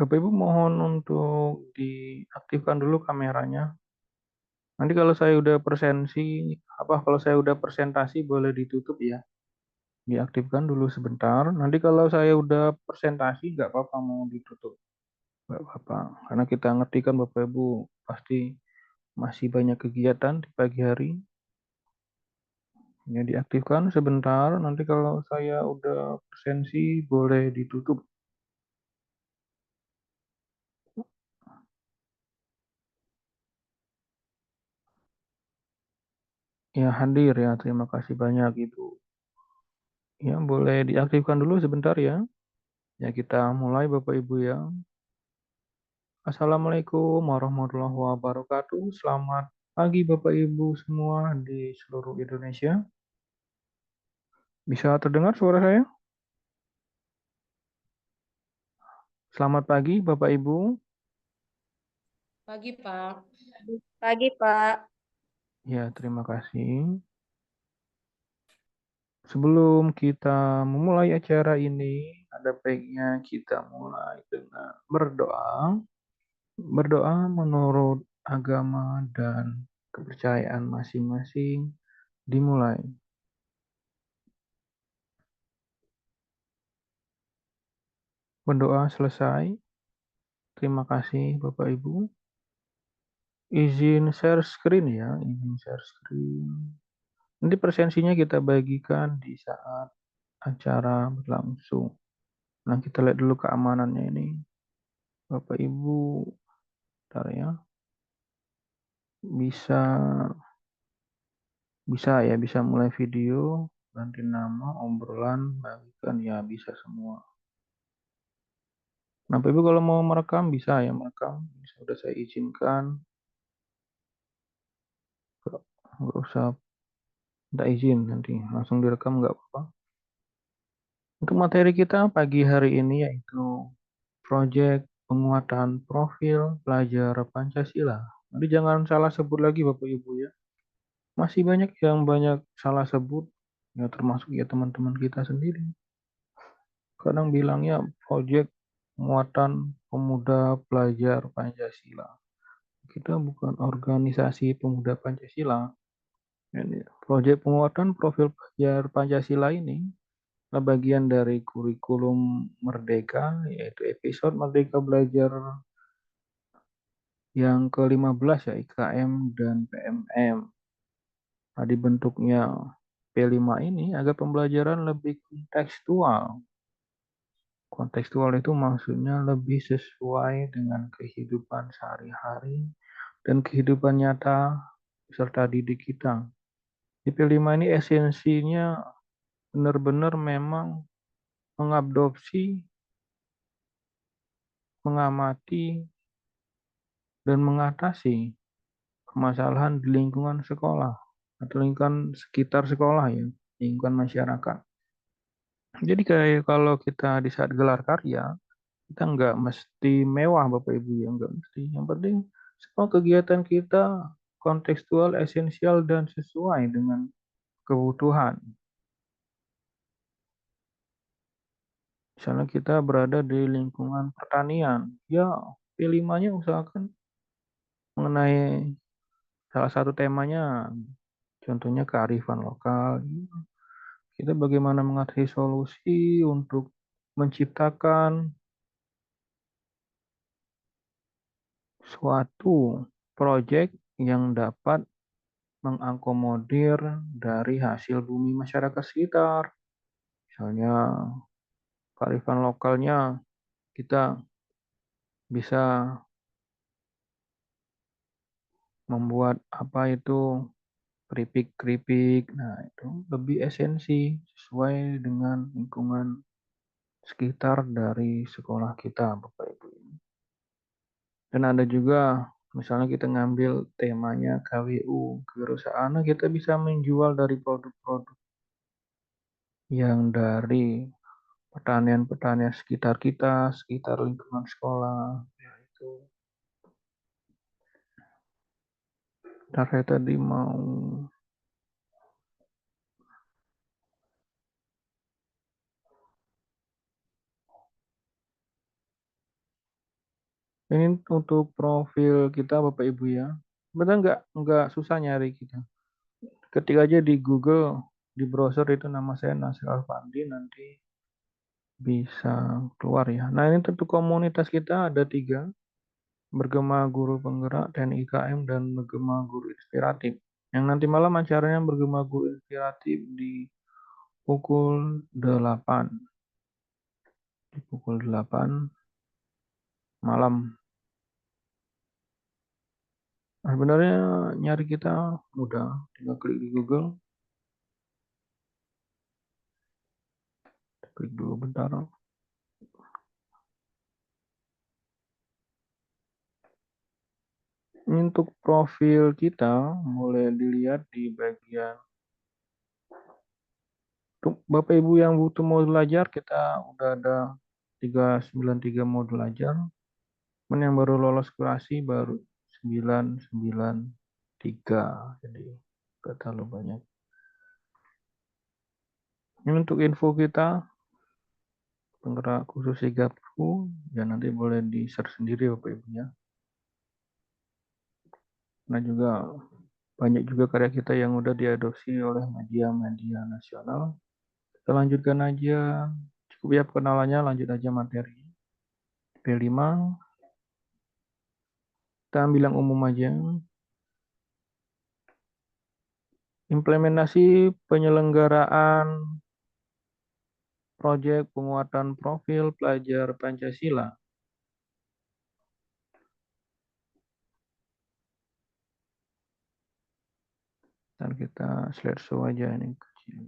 Bapak Ibu mohon untuk diaktifkan dulu kameranya. Nanti kalau saya udah kalau saya udah presentasi boleh ditutup ya. Diaktifkan dulu sebentar. Nanti kalau saya udah presentasi nggak apa-apa mau ditutup. Nggak apa-apa. Karena kita ngerti kan Bapak Ibu pasti masih banyak kegiatan di pagi hari. Ya diaktifkan sebentar. Nanti kalau saya udah presentasi boleh ditutup. Ya hadir ya. Terima kasih banyak Ibu. Ya boleh diaktifkan dulu sebentar ya. Ya kita mulai Bapak Ibu ya. Assalamualaikum warahmatullahi wabarakatuh. Selamat pagi Bapak Ibu semua di seluruh Indonesia. Bisa terdengar suara saya? Selamat pagi Bapak Ibu. Pagi, Pak. Pagi, Pak. Ya, terima kasih. Sebelum kita memulai acara ini, ada baiknya kita mulai dengan berdoa. Berdoa menurut agama dan kepercayaan masing-masing dimulai. Berdoa selesai. Terima kasih Bapak Ibu. Izin share screen ya, izin share screen. Nanti presensinya kita bagikan di saat acara berlangsung. Nah, kita lihat dulu keamanannya ini. Bapak Ibu, bentar ya. Bisa bisa mulai video, ganti nama, obrolan, bagikan ya bisa semua. Nah, Bapak Ibu kalau mau merekam bisa ya merekam. Sudah saya izinkan. Nggak usah minta izin nanti langsung direkam nggak apa-apa. Untuk materi kita pagi hari ini yaitu proyek penguatan profil pelajar Pancasila. Nanti jangan salah sebut lagi Bapak Ibu ya. Masih banyak yang banyak salah sebut, ya termasuk ya teman-teman kita sendiri. Kadang bilangnya proyek penguatan pemuda pelajar Pancasila. Kita bukan organisasi pemuda Pancasila. Ini proyek penguatan profil pelajar Pancasila ini adalah bagian dari kurikulum Merdeka, yaitu episode Merdeka Belajar yang ke-15 ya, IKM dan PMM. Nah, dibentuknya P5 ini agar pembelajaran lebih kontekstual. Kontekstual itu maksudnya lebih sesuai dengan kehidupan sehari-hari dan kehidupan nyata serta didik kita. Di P5 ini esensinya benar-benar memang mengadopsi, mengamati, dan mengatasi permasalahan di lingkungan sekolah atau lingkungan sekitar sekolah ya, lingkungan masyarakat. Jadi kayak kalau kita di saat gelar karya, kita nggak mesti mewah Bapak Ibu ya, nggak mesti. Yang penting semua kegiatan kita kontekstual, esensial, dan sesuai dengan kebutuhan. Misalnya kita berada di lingkungan pertanian, ya P5-nya usahakan mengenai salah satu temanya, contohnya kearifan lokal. Kita bagaimana mengatasi solusi untuk menciptakan suatu proyek yang dapat mengakomodir dari hasil bumi masyarakat sekitar. Misalnya kearifan lokalnya kita bisa membuat apa itu keripik-keripik. Nah, itu lebih esensi sesuai dengan lingkungan sekitar dari sekolah kita, Bapak Ibu. Dan ada juga misalnya kita ngambil temanya KWU, kewirausahaan, kita bisa menjual dari produk-produk yang dari pertanian-pertanian sekitar kita, sekitar lingkungan sekolah. Ya itu. Nah, saya tadi mau Ini untuk profil kita Bapak Ibu ya. Benar nggak susah nyari kita. Ketik aja di Google, di browser itu nama saya Nasir Alfandi, nanti bisa keluar ya. Nah ini tentu komunitas kita ada tiga, bergema guru penggerak, TNI KM, dan bergema guru inspiratif. Yang nanti malam acaranya bergema guru inspiratif di pukul 8. Di pukul 8 malam. Nah, sebenarnya nyari kita mudah, tinggal klik di Google, klik dulu bentar. Ini untuk profil kita, mulai dilihat di bagian untuk Bapak Ibu yang butuh modul ajar, kita udah ada 393 modul ajar. Yang baru lolos kurasi baru 993. Jadi gak terlalu banyak. Ini untuk info kita, penggerak khusus Sigapku, ya nanti boleh di search sendiri Bapak Ibu ya. Nah juga banyak juga karya kita yang udah diadopsi oleh media-media nasional. Kita lanjutkan aja. Cukup ya kenalannya, lanjut aja materi. P5, kita ambil yang umum aja. Implementasi penyelenggaraan proyek penguatan profil pelajar Pancasila. Dan kita slideshow aja ini kecil.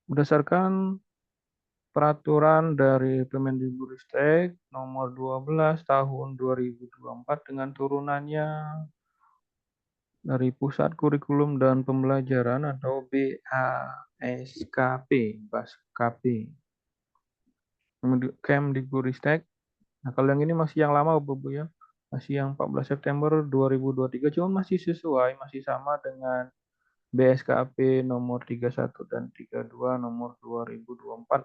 Berdasarkan peraturan dari Kemendikbudristek nomor 12 tahun 2024 dengan turunannya dari Pusat Kurikulum dan Pembelajaran atau BASKP, BASKP, Kemdikbudristek. Nah, kalau yang ini masih yang lama, Bapak Ibu ya. Masih yang 14 September 2023, cuma masih sesuai, masih sama dengan BSKP nomor 31 dan 32 nomor 2024.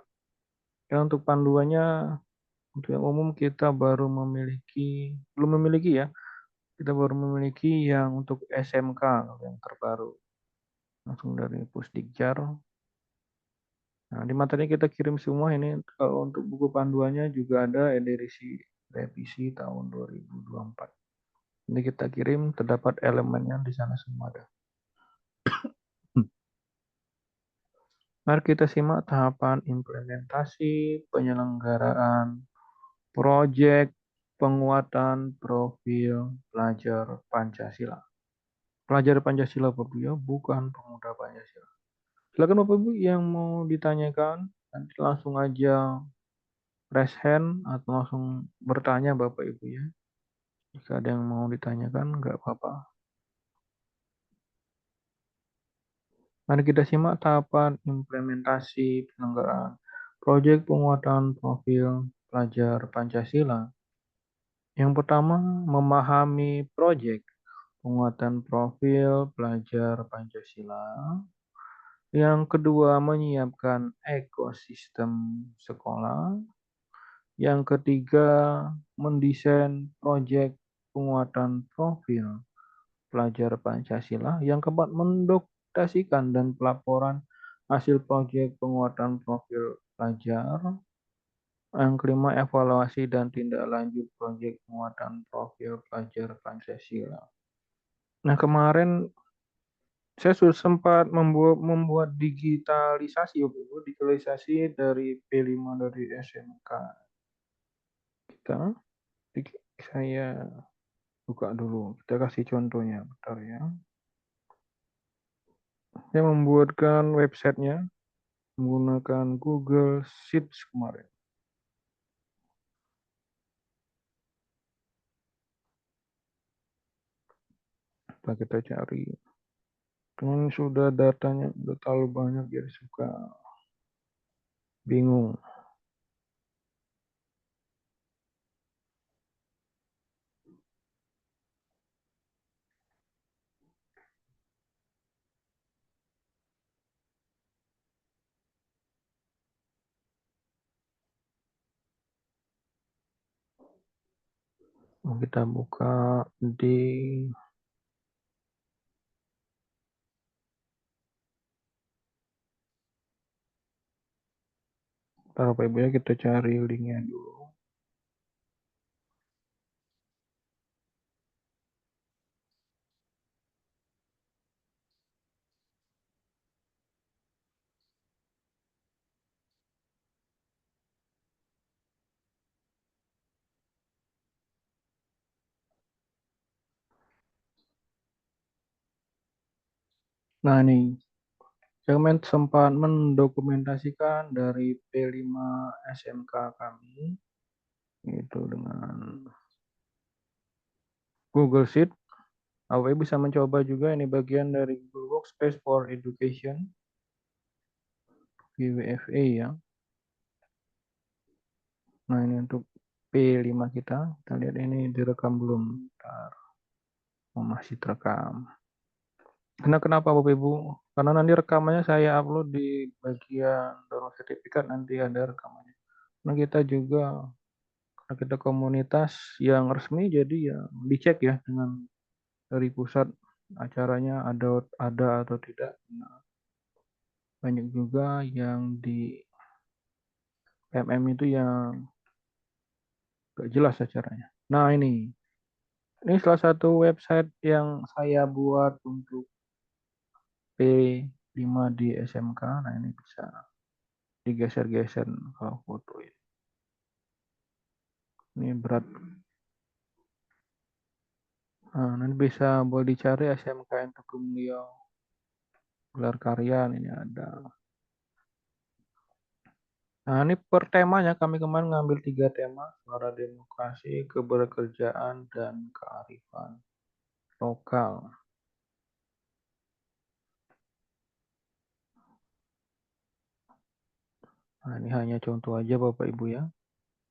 Ya, untuk panduannya, untuk yang umum kita baru memiliki, belum memiliki ya, kita baru memiliki yang untuk SMK yang terbaru. Langsung dari Pusdikjar. Nah, di materi kita kirim semua ini, kalau untuk buku panduannya juga ada edisi revisi tahun 2024. Ini kita kirim, terdapat elemennya di sana semua ada. Mari kita simak tahapan implementasi penyelenggaraan proyek penguatan profil pelajar Pancasila. Pelajar Pancasila Bapak Ibu ya, bukan pemuda Pancasila. Silakan Bapak Ibu yang mau ditanyakan, nanti langsung aja raise hand atau langsung bertanya Bapak Ibu ya. Jika ada yang mau ditanyakan, nggak apa-apa. Mari kita simak tahapan implementasi penyelenggaraan proyek penguatan profil pelajar Pancasila. Yang pertama, memahami proyek penguatan profil pelajar Pancasila. Yang kedua, menyiapkan ekosistem sekolah. Yang ketiga, mendesain proyek penguatan profil pelajar Pancasila. Yang keempat, mendokumentasikan dan pelaporan hasil proyek penguatan profil pelajar. Yang kelima, evaluasi dan tindak lanjut proyek penguatan profil pelajar Pancasila. Nah, kemarin saya sudah sempat membuat digitalisasi, Ibu, digitalisasi dari P5 dari SMK kita. Saya buka dulu, kita kasih contohnya, bentar ya. Saya membuatkan websitenya menggunakan Google Sheets kemarin. Kita cari. Cuman sudah datanya udah terlalu banyak, jadi suka bingung. Kita buka di Bapak Ibu ya, kita cari linknya dulu. Nah ini, segmen sempat mendokumentasikan dari P5 SMK kami, itu dengan Google Sheet. Bapak bisa mencoba juga, ini bagian dari Google Workspace for Education, GWFA ya. Nah ini untuk P5 kita lihat ini direkam belum? Bentar. Oh, masih terekam. Karena kenapa Bapak Ibu? Karena nanti rekamannya saya upload di bagian download sertifikat, nanti ada rekamannya. Nah kita juga, karena kita komunitas yang resmi, jadi ya dicek ya dengan dari pusat acaranya ada atau tidak. Nah, banyak juga yang di MM itu yang gak jelas acaranya. Nah ini salah satu website yang saya buat untuk P5 di SMK. Nah ini bisa digeser-geser kalau foto ini. Ini berat. Nah, nanti bisa boleh dicari SMKN Teguh Mulyo gelar karya ini ada. Nah ini per temanya kami kemarin ngambil 3 tema: suara demokrasi, keberkerjaan, dan kearifan lokal. Nah ini hanya contoh aja Bapak Ibu ya.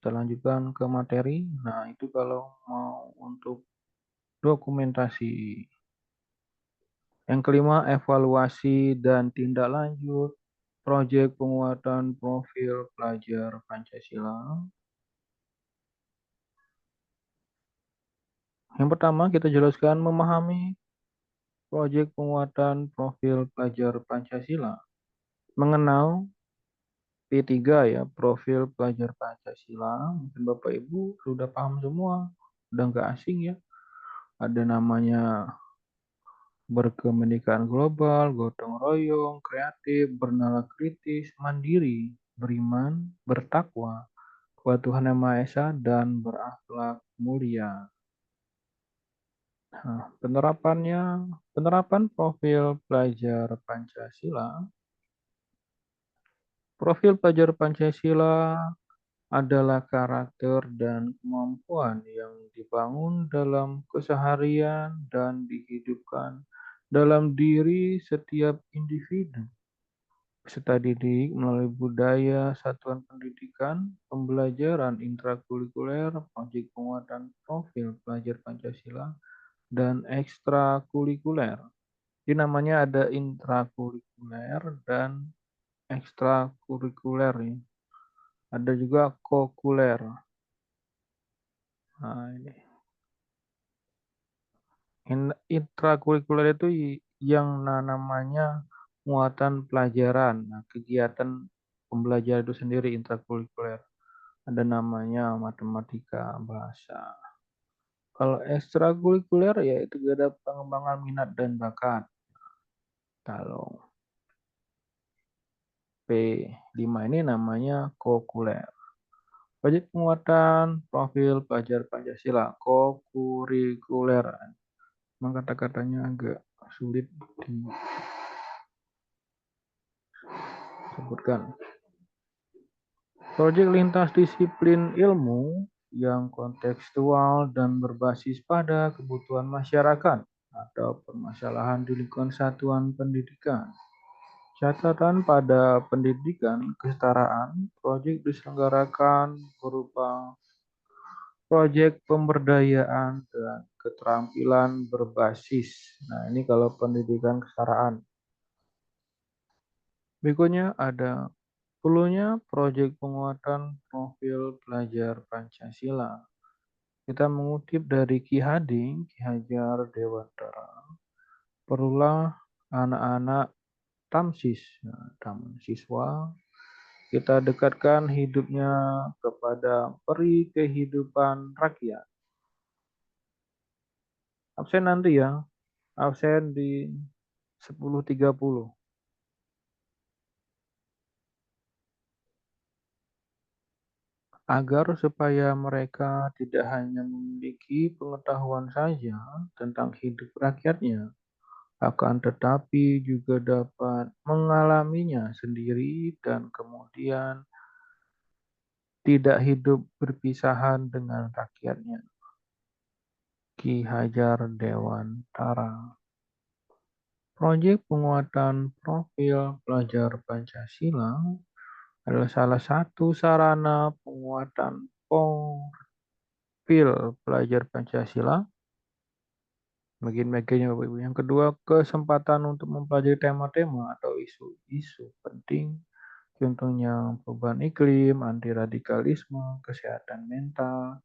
Kita lanjutkan ke materi. Nah itu kalau mau untuk dokumentasi. Yang kelima, evaluasi dan tindak lanjut proyek penguatan profil pelajar Pancasila. Yang pertama, kita jelaskan memahami proyek penguatan profil pelajar Pancasila. Mengenal P3 ya, profil pelajar Pancasila. Mungkin Bapak Ibu sudah paham semua, udah nggak asing ya. Ada namanya berkependidikan global, gotong royong, kreatif, bernalar kritis, mandiri, beriman, bertakwa, kepada Tuhan Yang Maha Esa, dan berakhlak mulia. Nah, penerapan profil pelajar Pancasila. Profil pelajar Pancasila adalah karakter dan kemampuan yang dibangun dalam keseharian dan dihidupkan dalam diri setiap individu. Peserta didik melalui budaya, satuan pendidikan, pembelajaran intrakurikuler, proyek penguatan profil pelajar Pancasila, dan ekstrakurikuler. Jadi namanya ada intrakurikuler dan ekstrakurikuler ya. Ada juga kokuler. Nah, ini. Intrakurikuler itu yang namanya muatan pelajaran. Nah, kegiatan pembelajaran itu sendiri intrakurikuler. Ada namanya matematika, bahasa. Kalau ekstrakurikuler ya itu ada pengembangan minat dan bakat. Kalau P5 ini namanya kokuler. Proyek penguatan profil pelajar Pancasila, kokurikuler. Memang kata-katanya agak sulit disebutkan. Proyek lintas disiplin ilmu yang kontekstual dan berbasis pada kebutuhan masyarakat atau permasalahan di lingkungan satuan pendidikan. Catatan pada pendidikan kesetaraan, proyek diselenggarakan berupa proyek pemberdayaan dan keterampilan berbasis. Nah, ini kalau pendidikan kesetaraan. Berikutnya ada perlunya proyek penguatan profil pelajar Pancasila. Kita mengutip dari Ki Hading, Ki Hajar Dewantara. Perlulah anak-anak tamsis, nah, taman siswa, kita dekatkan hidupnya kepada peri kehidupan rakyat. Absen nanti ya, absen di 10.30. Agar supaya mereka tidak hanya memiliki pengetahuan saja tentang hidup rakyatnya, akan tetapi juga dapat mengalaminya sendiri dan kemudian tidak hidup berpisahan dengan rakyatnya. Ki Hajar Dewantara. Proyek penguatan profil pelajar Pancasila adalah salah satu sarana penguatan profil pelajar Pancasila. Bagian-bagiannya Bapak Ibu. Yang kedua, kesempatan untuk mempelajari tema-tema atau isu-isu penting. Contohnya perubahan iklim, anti radikalisme, kesehatan mental,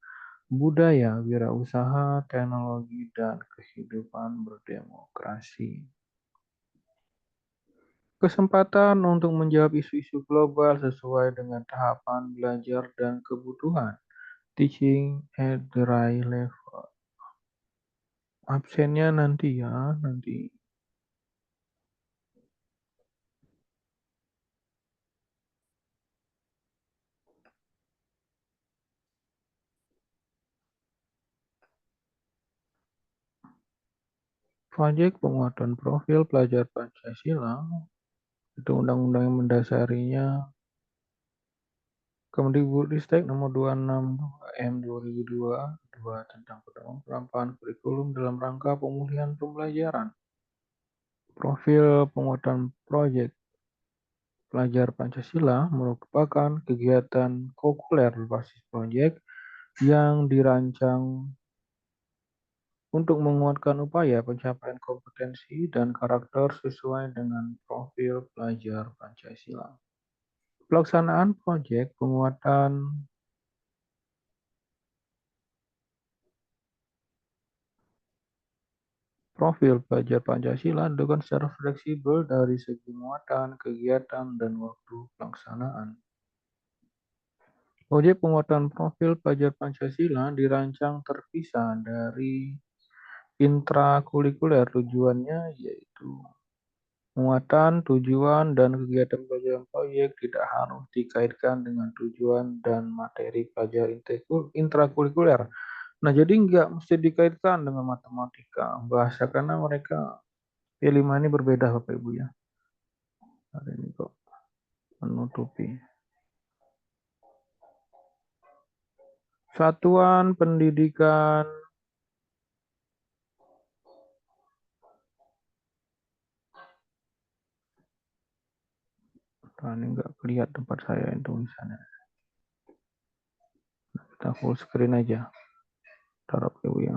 budaya, wirausaha, teknologi, dan kehidupan berdemokrasi. Kesempatan untuk menjawab isu-isu global sesuai dengan tahapan belajar dan kebutuhan. Teaching at the right level. Absennya nanti ya, nanti. Proyek penguatan profil pelajar Pancasila itu undang-undang yang mendasarinya Kemdikbudristek nomor 262 M 2022 tentang penerapan kurikulum dalam rangka pemulihan pembelajaran. Profil penguatan proyek pelajar Pancasila merupakan kegiatan kokuler berbasis proyek yang dirancang untuk menguatkan upaya pencapaian kompetensi dan karakter sesuai dengan profil pelajar Pancasila. Pelaksanaan proyek penguatan profil pelajar Pancasila dilakukan secara fleksibel dari segi muatan, kegiatan, dan waktu pelaksanaan. Proyek penguatan profil pelajar Pancasila dirancang terpisah dari intrakurikuler. Tujuannya yaitu muatan, tujuan, dan kegiatan pelajaran proyek tidak harus dikaitkan dengan tujuan dan materi pelajaran intrakurikuler. Nah, jadi nggak mesti dikaitkan dengan matematika, bahasa, karena mereka P5 ini berbeda Bapak Ibu ya. Hari ini kok menutupi. Satuan Pendidikan. Nah, ini nggak kelihatan tempat saya itu tulisannya. Kita full screen aja. Taruh Bapak Ibu ya.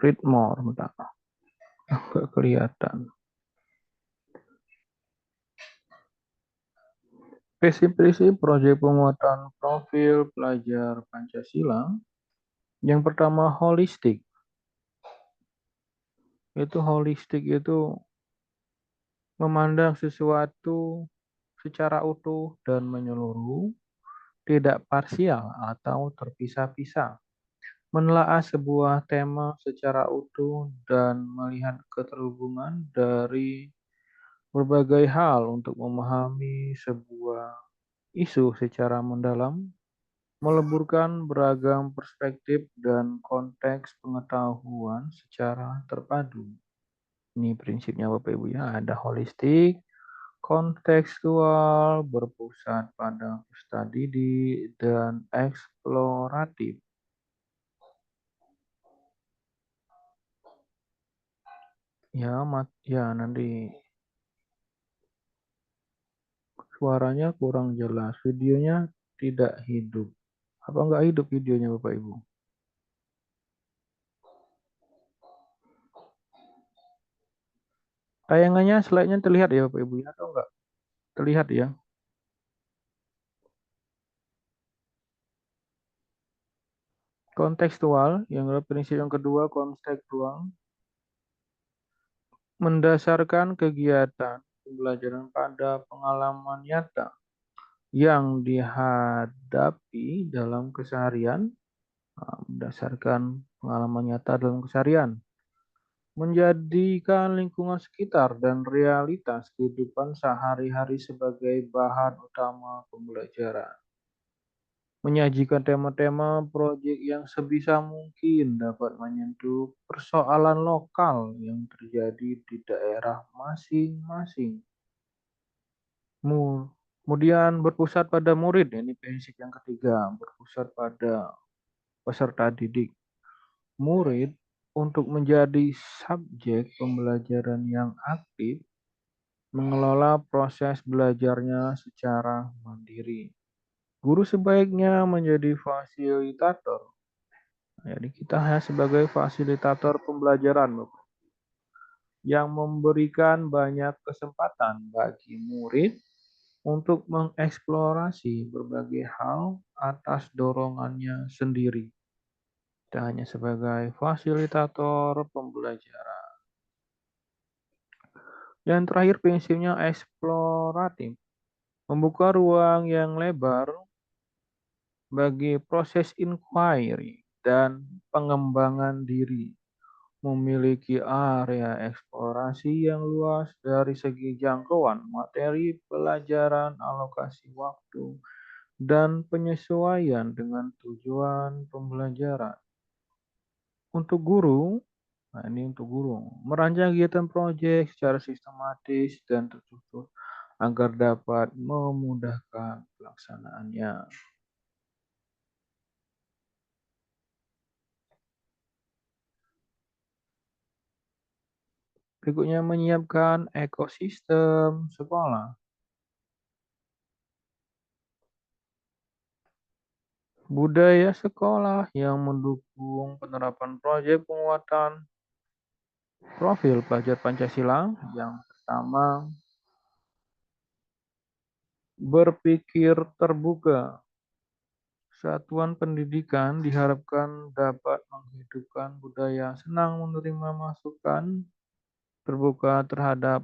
Read more, bentar. Nggak kelihatan. Prinsip-prinsip proyek penguatan profil pelajar Pancasila. Yang pertama holistik. Itu holistik itu memandang sesuatu secara utuh dan menyeluruh, tidak parsial atau terpisah-pisah. Menelaah sebuah tema secara utuh dan melihat keterhubungan dari berbagai hal untuk memahami sebuah isu secara mendalam, meleburkan beragam perspektif dan konteks pengetahuan secara terpadu. Ini prinsipnya Bapak Ibu ya, ada holistik, kontekstual, berpusat pada peserta didik, dan eksploratif. Ya nanti suaranya kurang jelas, videonya tidak hidup. Apa nggak hidup videonya Bapak Ibu? Tayangannya slide-nya terlihat ya Bapak Ibu ya, atau nggak terlihat ya? Kontekstual, yang adalah prinsip yang kedua, kontekstual, mendasarkan kegiatan pembelajaran pada pengalaman nyata yang dihadapi dalam keseharian, berdasarkan pengalaman nyata dalam keseharian, menjadikan lingkungan sekitar dan realitas kehidupan sehari-hari sebagai bahan utama pembelajaran. Menyajikan tema-tema proyek yang sebisa mungkin dapat menyentuh persoalan lokal yang terjadi di daerah masing-masing. Kemudian berpusat pada murid, ini prinsip yang ketiga, berpusat pada peserta didik. Murid untuk menjadi subjek pembelajaran yang aktif, mengelola proses belajarnya secara mandiri. Guru sebaiknya menjadi fasilitator. Jadi kita hanya sebagai fasilitator pembelajaran, yang memberikan banyak kesempatan bagi murid untuk mengeksplorasi berbagai hal atas dorongannya sendiri. Kita hanya sebagai fasilitator pembelajaran. Yang terakhir prinsipnya eksploratif. Membuka ruang yang lebar bagi proses inquiry dan pengembangan diri. Memiliki area eksplorasi yang luas dari segi jangkauan materi pelajaran, alokasi waktu, dan penyesuaian dengan tujuan pembelajaran. Untuk guru, nah ini untuk guru, merancang kegiatan proyek secara sistematis dan terstruktur agar dapat memudahkan pelaksanaannya. Berikutnya menyiapkan ekosistem sekolah. Budaya sekolah yang mendukung penerapan proyek penguatan profil pelajar Pancasila. Yang pertama, berpikir terbuka. Satuan pendidikan diharapkan dapat menghidupkan budaya senang menerima masukan, terbuka terhadap